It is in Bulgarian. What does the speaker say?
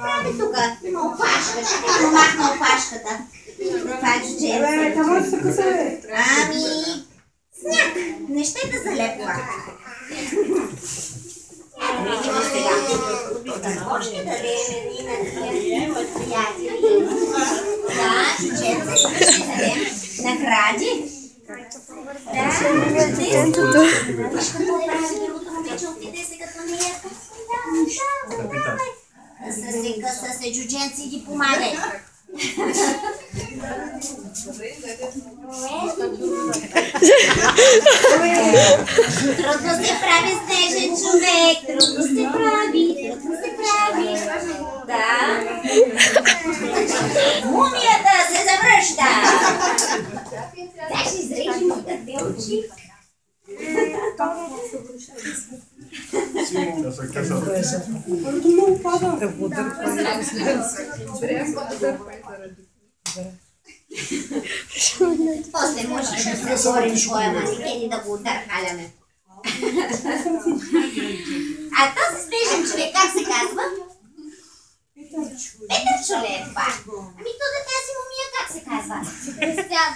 прави тук? Има опашка. Чакай да му махна опашката. Това е джудженце. Ами, сняг. Не ще да залепва. Да видим сега. Какво ще дадем и на тия приятели? Да, джудженце, ще дадем награди. Да, джудженцето. Виж какво прави другото момиче, отиде сега към нея. Къса се, джудженци, ги помагай. Трудно се прави снежен човек, трудно се прави. Да. Мумията се завръща. Дай ще изрежим от тези очи. После може да се говорим своя манекен и да го отъркаляме. А този снежен човек как се казва? Петър Чоле е това. Ами то да тази мумия как се казва? Кристиан.